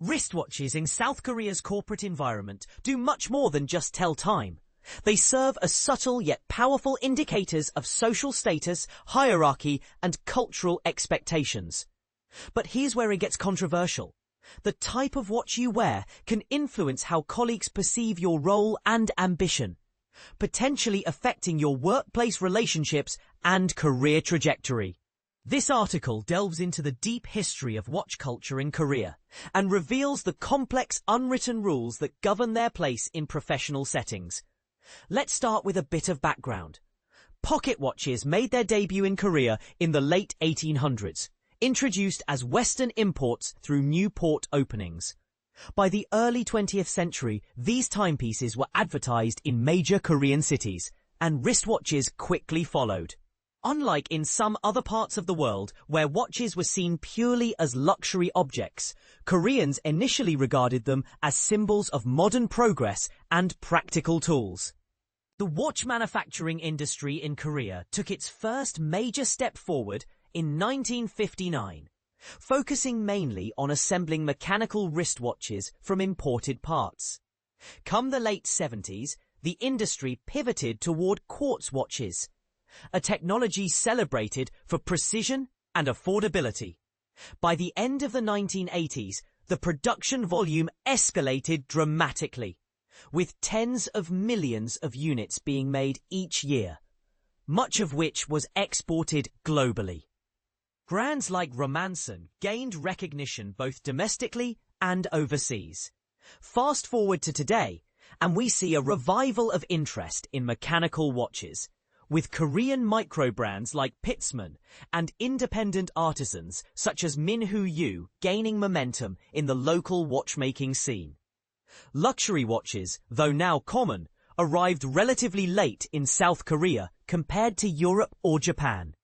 Wristwatches in South Korea's corporate environment do much more than just tell time. They serve as subtle yet powerful indicators of social status, hierarchy, and cultural expectations. But here's where it gets controversial. The type of watch you wear can influence how colleagues perceive your role and ambition, potentially affecting your workplace relationships and career trajectory. This article delves into the deep history of watch culture in Korea and reveals the complex unwritten rules that govern their place in professional settings. Let's start with a bit of background. Pocket watches made their debut in Korea in the late 1800s, introduced as Western imports through new port openings. By the early 20th century, these timepieces were advertised in major Korean cities, and wristwatches quickly followed. Unlike in some other parts of the world where watches were seen purely as luxury objects, Koreans initially regarded them as symbols of modern progress and practical tools. The watch manufacturing industry in Korea took its first major step forward in 1959, focusing mainly on assembling mechanical wristwatches from imported parts. Come the late 70s, the industry pivoted toward quartz watches, a technology celebrated for precision and affordability. By the end of the 1980s, the production volume escalated dramatically, with tens of millions of units being made each year, much of which was exported globally. Brands like Romanson gained recognition both domestically and overseas. Fast forward to today, and we see a revival of interest in mechanical watches, with Korean micro-brands like Pitsman and independent artisans such as Minhu Yu gaining momentum in the local watchmaking scene. Luxury watches, though now common, arrived relatively late in South Korea compared to Europe or Japan.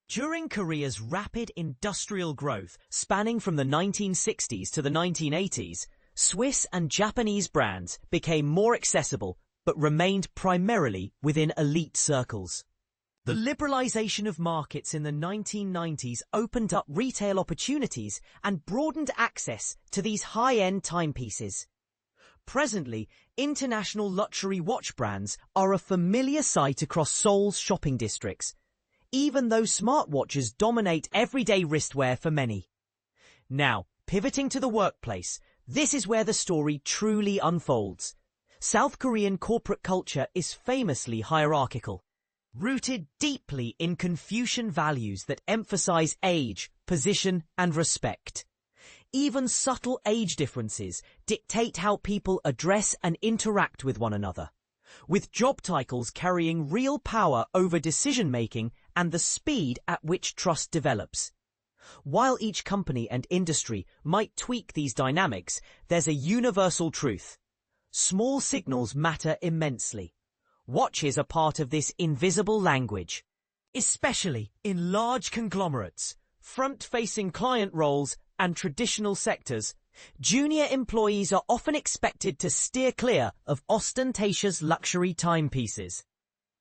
During Korea's rapid industrial growth spanning from the 1960s to the 1980s, Swiss and Japanese brands became more accessible but remained primarily within elite circles. The liberalization of markets in the 1990s opened up retail opportunities and broadened access to these high-end timepieces. Presently, international luxury watch brands are a familiar sight across Seoul's shopping districts, even though smartwatches dominate everyday wristwear for many. Now, pivoting to the workplace, this is where the story truly unfolds. South Korean corporate culture is famously hierarchical, rooted deeply in Confucian values that emphasize age, position, and respect. Even subtle age differences dictate how people address and interact with one another, with job titles carrying real power over decision-making and the speed at which trust develops. While each company and industry might tweak these dynamics, there's a universal truth. Small signals matter immensely. Watches are part of this invisible language, especially in large conglomerates, front-facing client roles, and traditional sectors. Junior employees are often expected to steer clear of ostentatious luxury timepieces.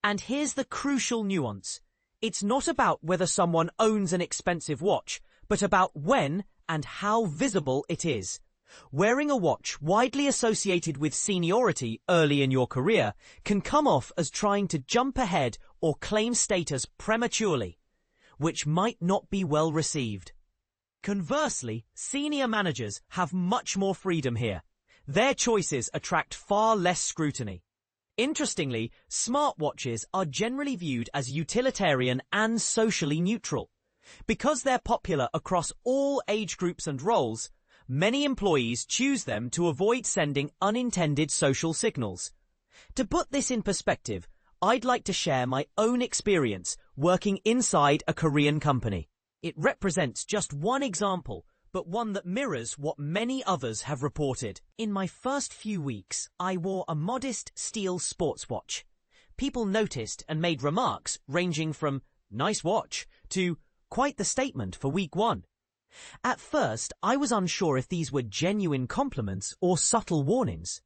And here's the crucial nuance. It's not about whether someone owns an expensive watch, but about when and how visible it is. Wearing a watch widely associated with seniority early in your career can come off as trying to jump ahead or claim status prematurely, which might not be well received. Conversely, senior managers have much more freedom here. Their choices attract far less scrutiny. Interestingly, smartwatches are generally viewed as utilitarian and socially neutral. Because they're popular across all age groups and roles, many employees choose them to avoid sending unintended social signals. To put this in perspective, I'd like to share my own experience working inside a Korean company. It represents just one example, but one that mirrors what many others have reported. In my first few weeks, I wore a modest steel sports watch. People noticed and made remarks ranging from "nice watch" to "quite the statement for week one." At first, I was unsure if these were genuine compliments or subtle warnings.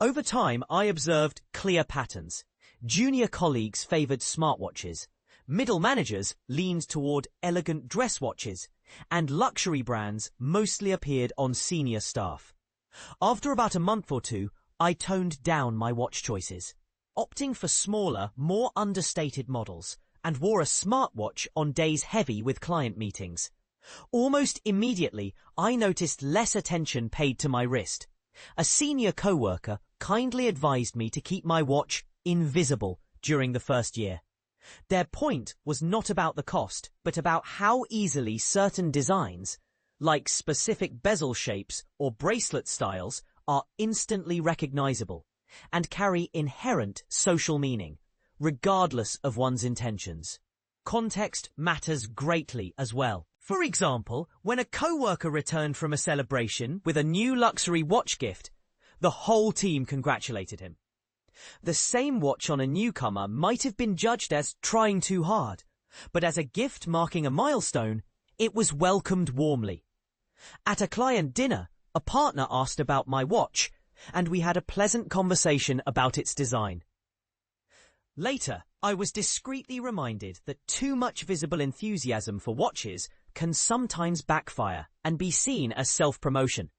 Over time, I observed clear patterns. Junior colleagues favored smartwatches. Middle managers leaned toward elegant dress watches, and luxury brands mostly appeared on senior staff. After about a month or two, I toned down my watch choices, opting for smaller, more understated models, and wore a smartwatch on days heavy with client meetings. Almost immediately, I noticed less attention paid to my wrist. A senior coworker kindly advised me to keep my watch invisible during the first year. Their point was not about the cost, but about how easily certain designs, like specific bezel shapes or bracelet styles, are instantly recognizable and carry inherent social meaning, regardless of one's intentions. Context matters greatly as well. For example, when a coworker returned from a celebration with a new luxury watch gift, the whole team congratulated him. The same watch on a newcomer might have been judged as trying too hard, but as a gift marking a milestone, it was welcomed warmly. At a client dinner, a partner asked about my watch, and we had a pleasant conversation about its design. Later, I was discreetly reminded that too much visible enthusiasm for watches can sometimes backfire and be seen as self-promotion.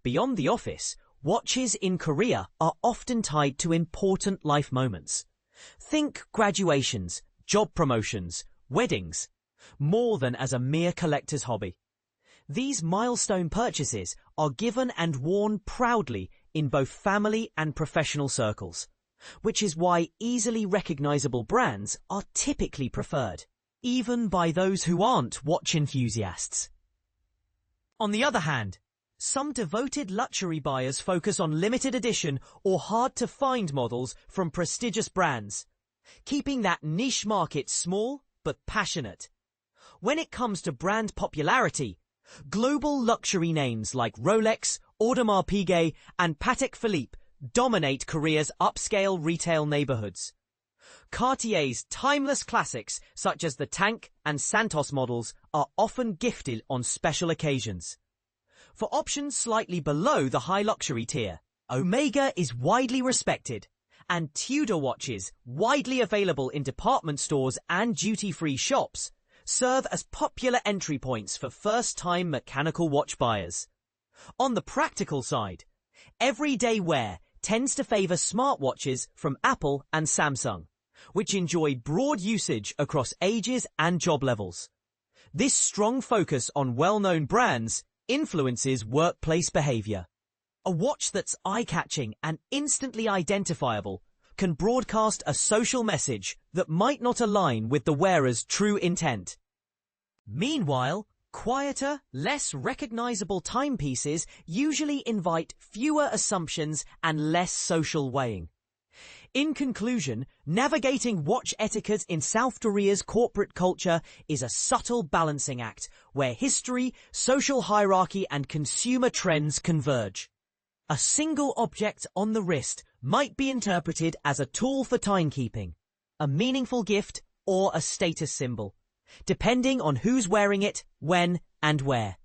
Beyond the office, watches in Korea are often tied to important life moments. Think graduations, job promotions, weddings, more than as a mere collector's hobby. These milestone purchases are given and worn proudly in both family and professional circles, which is why easily recognizable brands are typically preferred, even by those who aren't watch enthusiasts. On the other hand, some devoted luxury buyers focus on limited edition or hard-to-find models from prestigious brands, keeping that niche market small but passionate. When it comes to brand popularity, global luxury names like Rolex, Audemars Piguet, and Patek Philippe dominate Korea's upscale retail neighborhoods. Cartier's timeless classics such as the Tank and Santos models are often gifted on special occasions. For options slightly below the high luxury tier, Omega is widely respected, and Tudor watches, widely available in department stores and duty-free shops, serve as popular entry points for first-time mechanical watch buyers. On the practical side, everyday wear tends to favor smartwatches from Apple and Samsung, which enjoy broad usage across ages and job levels. This strong focus on well-known brands influences workplace behavior. A watch that's eye-catching and instantly identifiable can broadcast a social message that might not align with the wearer's true intent. Meanwhile, quieter, less recognizable timepieces usually invite fewer assumptions and less social weighing. In conclusion, navigating watch etiquette in South Korea's corporate culture is a subtle balancing act where history, social hierarchy, and consumer trends converge. A single object on the wrist might be interpreted as a tool for timekeeping, a meaningful gift, or a status symbol, depending on who's wearing it, when, and where.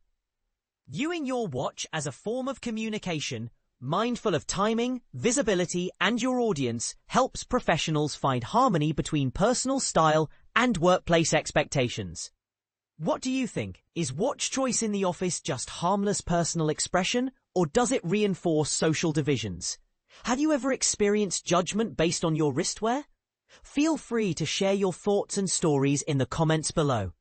Viewing your watch as a form of communication, mindful of timing, visibility, and your audience, helps professionals find harmony between personal style and workplace expectations. What do you think? Is watch choice in the office just harmless personal expression, or does it reinforce social divisions? Have you ever experienced judgment based on your wristwear? Feel free to share your thoughts and stories in the comments below.